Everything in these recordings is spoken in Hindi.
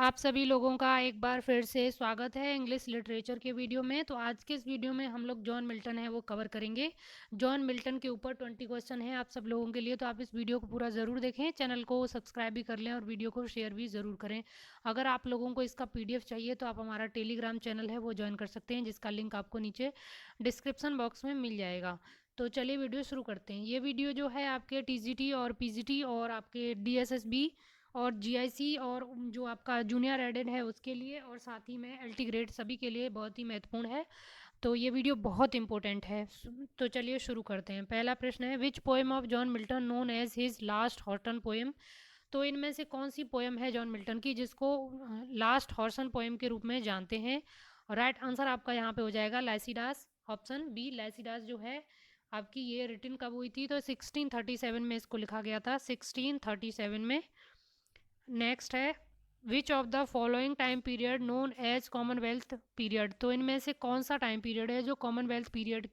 आप सभी लोगों का एक बार फिर से स्वागत है इंग्लिश लिटरेचर के वीडियो में। तो आज के इस वीडियो में हम लोग जॉन मिल्टन है वो कवर करेंगे। जॉन मिल्टन के ऊपर 20 क्वेश्चन है आप सब लोगों के लिए, तो आप इस वीडियो को पूरा ज़रूर देखें, चैनल को सब्सक्राइब भी कर लें और वीडियो को शेयर भी ज़रूर करें। अगर आप लोगों को इसका PDF चाहिए तो आप हमारा टेलीग्राम चैनल है वो ज्वाइन कर सकते हैं, जिसका लिंक आपको नीचे डिस्क्रिप्सन बॉक्स में मिल जाएगा। तो चलिए वीडियो शुरू करते हैं। ये वीडियो जो है आपके TGT और PGT और आपके DSSB और GIC और जो आपका जूनियर एडेड है उसके लिए, और साथ ही में LT ग्रेड सभी के लिए बहुत ही महत्वपूर्ण है। तो ये वीडियो बहुत इंपॉर्टेंट है। तो चलिए शुरू करते हैं। पहला प्रश्न है, which poem of John Milton known as his last Horton poem. तो इनमें से कौन सी पोएम है जॉन मिल्टन की जिसको लास्ट हॉर्सन पोएम के रूप में जानते हैं। राइट आंसर आपका यहाँ पे हो जाएगा लाइसिडास, ऑप्शन बी लाइसिडास जो है आपकी। ये रिटन कब हुई थी? तो 1637 में इसको लिखा गया था, 1637 में। नेक्स्ट है, which of the following time period known as Commonwealth period. तो इनमें से कौन सा टाइम पीरियड है जो कॉमनवेल्थ पीरियड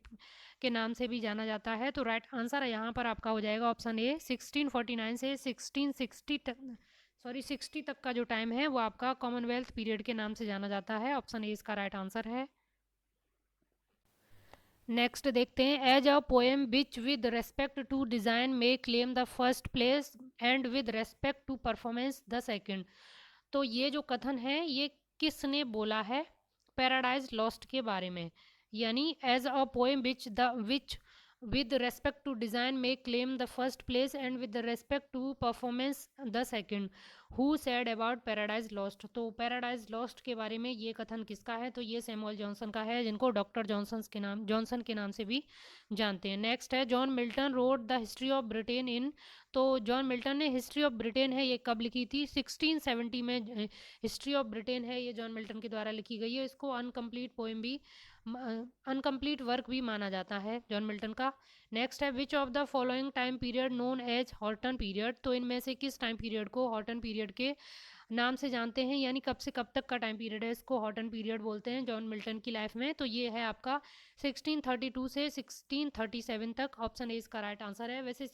के नाम से भी जाना जाता है। तो राइट आंसर यहाँ पर आपका हो जाएगा ऑप्शन ए, 1649 से 1660 तक, सॉरी 60 तक का जो टाइम है वो आपका कॉमनवेल्थ पीरियड के नाम से जाना जाता है। ऑप्शन ए इसका राइट आंसर है। नेक्स्ट देखते हैं, as a poem which with respect to design में claim the first place and with respect to performance the second. तो ये जो कथन है ये किसने बोला है पैराडाइज लॉस्ट के बारे में। यानी as a poem which with respect to design may claim the first place and with respect to performance the second, who said about paradise lost। तो paradise lost के बारे में ये कथन किसका है? तो ये सैमुअल जॉनसन का है, जिनको डॉक्टर जॉनसन के नाम से भी जानते हैं। नेक्स्ट है, John Milton road the history of Britain in. तो जॉन मिल्टन ने हिस्ट्री ऑफ ब्रिटेन है ये कब लिखी थी? 1670 में हिस्ट्री ऑफ ब्रिटेन है ये जॉन मिल्टन के द्वारा लिखी गई है। इसको अनकम्प्लीट पोएम भी, अनकम्प्लीट वर्क भी माना जाता है जॉन मिल्टन का। नेक्स्ट है, which of the following time period known as Horton period. तो इनमें से किस टाइम पीरियड को हॉर्टन पीरियड के नाम से जानते हैं, यानी कब से कब तक का टाइम पीरियड है इसको हॉर्टन पीरियड बोलते हैं जॉन मिल्टन की लाइफ में। तो ये है आपका 1632 से 1637 तक। ऑप्शन ए इसका राइट आंसर है। वैसे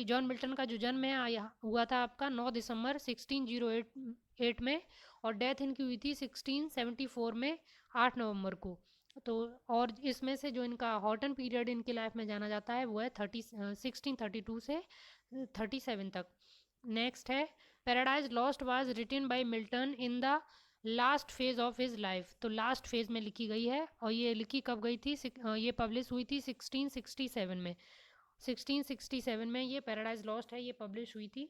जॉन मिल्टन का जो जन्म है हुआ था आपका 9 दिसंबर 1608 में, और डेथ इनकी हुई थी 1674 में 8 नवंबर को। तो और इसमें से जो इनका हॉटन पीरियड इनकी लाइफ में जाना जाता है वो है 1632 से 37 तक। नेक्स्ट है, Paradise Lost was written by Milton in the last phase of his life. तो लास्ट फेज में लिखी गई है, और ये लिखी कब गई थी? ये पब्लिश हुई थी 1667 में। 1667 में ये पैराडाइज लॉस्ट है ये पब्लिश हुई थी।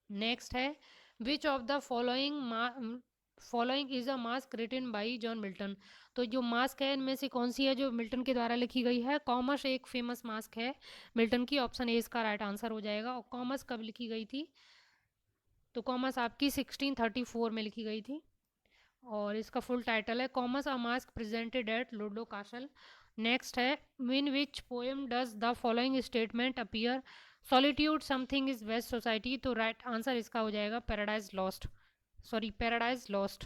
नेक्स्ट है, which of the following is a masque written by John Milton. तो जो मास्क है इनमें से कौन सी है जो मिल्टन के द्वारा लिखी गई है? कॉमर्स एक फेमस मास्क है मिल्टन की। ऑप्शन ए इसका राइट आंसर हो जाएगा। और कॉमर्स कब लिखी गई थी? तो कॉमर्स आपकी 1634 में लिखी गई थी, और इसका फुल टाइटल है Comus a masque presented at Ludlow Castle. Next है, in which poem does the following statement appear, solitude something is best society. तो राइट आंसर इसका हो जाएगा Paradise Lost, Paradise Lost,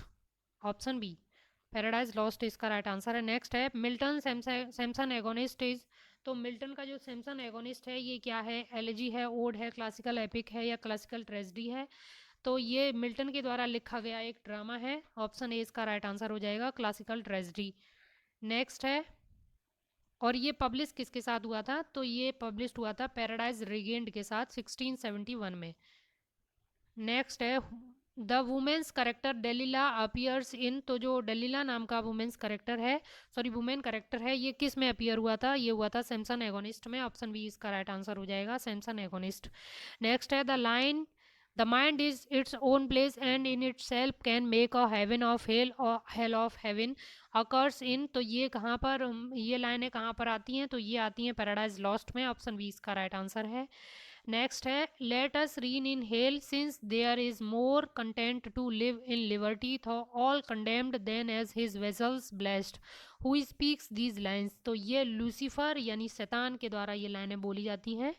option B Paradise Lost इसका राइट आंसर है। नेक्स्ट है, मिल्टन सैमसन एगोनिस्ट इज। तो मिल्टन का जो सैमसन एगोनिस्ट है ये क्या है? एलेजी है, ओड है, क्लासिकल एपिक है, या क्लासिकल ट्रेजेडी है? तो ये मिल्टन के द्वारा लिखा गया एक ड्रामा है। ऑप्शन ए इसका राइट आंसर हो जाएगा, क्लासिकल ट्रेजेडी। नेक्स्ट है, और ये पब्लिश किसके साथ हुआ था? तो ये पब्लिश हुआ था पैराडाइज रिगेंड के साथ 1671 में। नेक्स्ट है, the women's character Delilah appears in. तो जो डेलिला नाम का वुमेन्स करेक्टर है, वुमेन करेक्टर है, ये किस में अपियर हुआ था? ये हुआ था सैमसन एगोनिस्ट में। ऑप्शन बी इसका राइट आंसर हो जाएगा, सैमसन एगोनिस्ट। नेक्स्ट है, the line the mind is its own place and in itself can make a heaven of hell और hell of heaven occurs in. तो ये कहाँ पर, ये लाइनें कहाँ पर आती हैं? तो ये आती हैं पैराडाइज लॉस्ट में। ऑप्शन बी इसका राइट आंसर है। नेक्स्ट है, let us reign in hell since there is more content to live in liberty though all condemned than as his vessels blessed, who speaks these lines. तो ये लूसीफर यानी शैतान के द्वारा ये लाइनें बोली जाती हैं,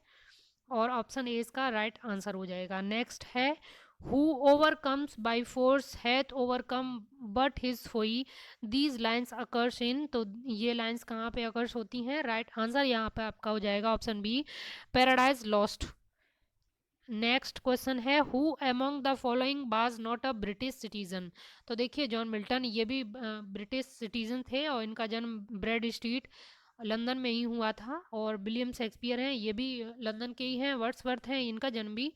और ऑप्शन ए इसका राइट आंसर हो जाएगा। नेक्स्ट है, who overcomes by force hath overcome but his foe, these lines occurs in. तो ये लाइन्स कहाँ पे अकर्स होती हैं? राइट आंसर यहाँ पे आपका हो जाएगा option B Paradise Lost. Next question है who among the following was not a British citizen. तो देखिए जॉन मिल्टन ये भी ब्रिटिश सिटीजन थे और इनका जन्म ब्रैड स्ट्रीट लंदन में ही हुआ था। और विलियम शेक्सपियर हैं ये भी लंदन के ही हैं। वर्ड्सवर्थ हैं इनका जन्म भी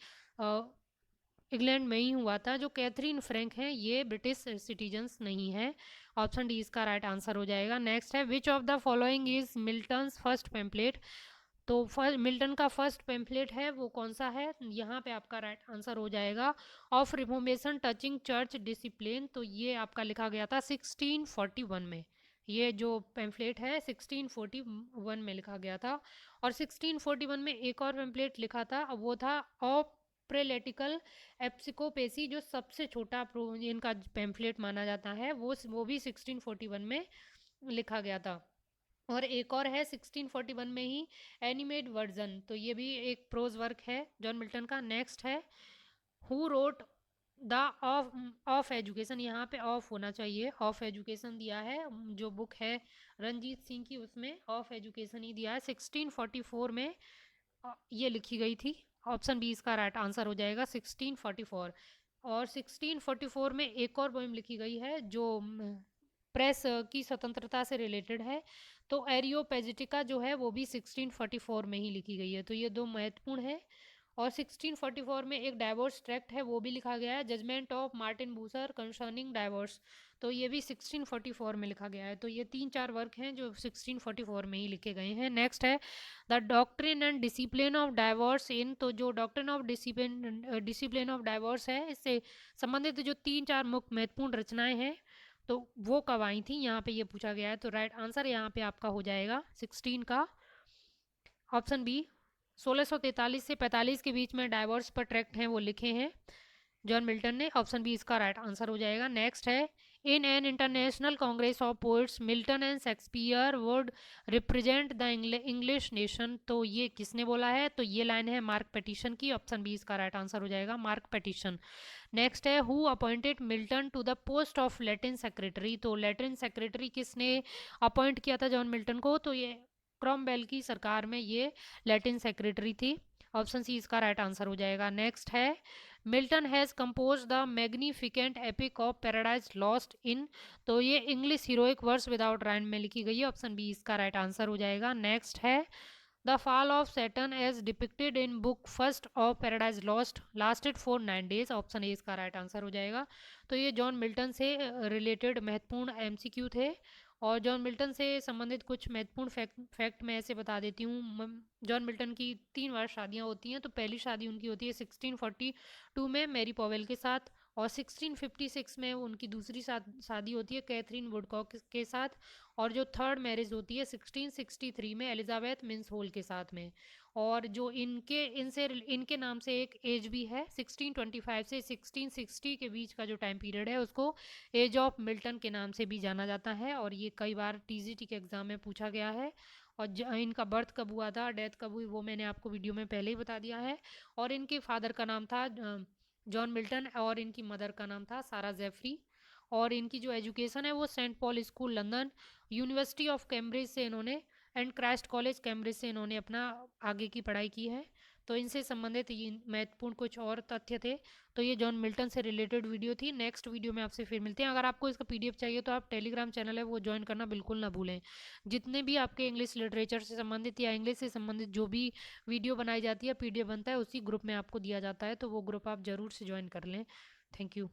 इंग्लैंड में ही हुआ था। जो कैथरीन फ्रैंक हैं ये ब्रिटिश सिटीजन्स नहीं है। ऑप्शन डी इसका राइट आंसर हो जाएगा। नेक्स्ट है which of the following is Milton's first pamphlet. तो मिल्टन का फर्स्ट पैम्फलेट है वो कौन सा है, यहाँ पे आपका राइट आंसर हो जाएगा of reformation touching church discipline. तो ये आपका लिखा गया था 1641 में। ये जो पैम्फलेट है 1641 में लिखा गया था। और 1641 में एक और पैम्फलेट लिखा था वो था ऑफ प्रेलेटिकल एप्सिकोपेसी, जो सबसे छोटा इनका पैम्फलेट माना जाता है वो भी 1641 में लिखा गया था। और एक और है 1641 में ही एनिमेट वर्जन, तो ये भी एक प्रोज वर्क है जॉन मिल्टन का। नेक्स्ट है who wrote the of of education, यहाँ पे ऑफ होना चाहिए, ऑफ एजुकेशन दिया है। जो बुक है रंजीत सिंह की उसमें ऑफ एजुकेशन ही दिया है। 1644 में ये लिखी गई थी। ऑप्शन बी इसका राइट आंसर हो जाएगा 1644। और 1644 में एक और पोएम लिखी गई है जो प्रेस की स्वतंत्रता से रिलेटेड है। तो एरियोपेजिटिका जो है वो भी 1644 में ही लिखी गई है। तो ये दो महत्वपूर्ण है। और 1644 में एक डाइवोर्स ट्रैक्ट है वो भी लिखा गया है, judgement of Martin Bucer concerning divorce. तो ये भी 1644 में लिखा गया है। तो ये 3-4 वर्क हैं जो 1644 में ही लिखे गए हैं। नेक्स्ट है the doctrine and discipline of divorce in. तो जो doctrine of discipline of divorce है इससे संबंधित जो 3-4 मुख्य महत्वपूर्ण रचनाएं हैं तो वो कब आई थी, यहाँ पे ये पूछा गया है। तो राइट आंसर यहाँ पे आपका हो जाएगा 16 का ऑप्शन बी। 1643 से 45 के बीच में डाइवोर्स पर ट्रैक्ट हैं वो लिखे हैं जॉन मिल्टन ने। ऑप्शन बी इसका राइट आंसर हो जाएगा। नेक्स्ट है in an international congress of poets Milton and Shakespeare would represent the English nation. तो ये किसने बोला है, तो ये लाइन है मार्क पेटिशन की। ऑप्शन बी इसका राइट आंसर हो जाएगा मार्क पेटिशन। नेक्स्ट है who appointed Milton to the post of Latin secretary. तो लैटिन सेक्रेटरी किसने अपॉइंट किया था जॉन मिल्टन को, तो ये क्रॉमवेल की सरकार में ये लैटिन सेक्रेटरी थी। ऑप्शन सी इसका राइट आंसर हो जाएगा। नेक्स्ट है Milton has compose the magnificent epic of Paradise Lost in. तो ये English heroic verse without rhyme में लिखी गई है। ऑप्शन बी इसका राइट आंसर हो जाएगा। नेक्स्ट है the fall of Satan as depicted in book first of Paradise Lost lasted for 9 days। Option A इसका राइट आंसर हो जाएगा। तो ये जॉन मिल्टन से रिलेटेड महत्वपूर्ण एमसीक्यू थे। और जॉन मिल्टन से संबंधित कुछ महत्वपूर्ण फैक्ट मैं ऐसे बता देती हूँ। जॉन मिल्टन की 3 बार शादियाँ होती हैं। तो पहली शादी उनकी होती है 1642 में मैरी पॉवेल के साथ। और 1656 में उनकी दूसरी शादी होती है कैथरीन वुडकॉक के साथ। और जो थर्ड मैरिज होती है 1663 में एलिजाबेथ मिन्स होल के साथ में। और जो इनके नाम से एक एज भी है 1625 से 1660 के बीच का जो टाइम पीरियड है उसको एज ऑफ मिल्टन के नाम से भी जाना जाता है। और ये कई बार टीजीटी के एग्जाम में पूछा गया है। और इनका बर्थ कब हुआ था, डेथ कब हुई, वो मैंने आपको वीडियो में पहले ही बता दिया है। और इनके फादर का नाम था जॉन मिल्टन और इनकी मदर का नाम था सारा जेफरी। और इनकी जो एजुकेशन है वो Saint Paul school London, university of Cambridge से इन्होंने एंड क्राइस्ट कॉलेज कैम्ब्रिज से इन्होंने अपना आगे की पढ़ाई की है। तो इनसे संबंधित ये महत्वपूर्ण कुछ और तथ्य थे। तो ये जॉन मिल्टन से रिलेटेड वीडियो थी। नेक्स्ट वीडियो में आपसे फिर मिलते हैं। अगर आपको इसका पीडीएफ चाहिए तो आप टेलीग्राम चैनल है वो ज्वाइन करना बिल्कुल ना भूलें। जितने भी आपके इंग्लिश लिटरेचर से संबंधित या इंग्लिश से संबंधित जो भी वीडियो बनाई जाती है पीडीएफ बनता है उसी ग्रुप में आपको दिया जाता है। तो वो ग्रुप आप ज़रूर से ज्वाइन कर लें। Thank you.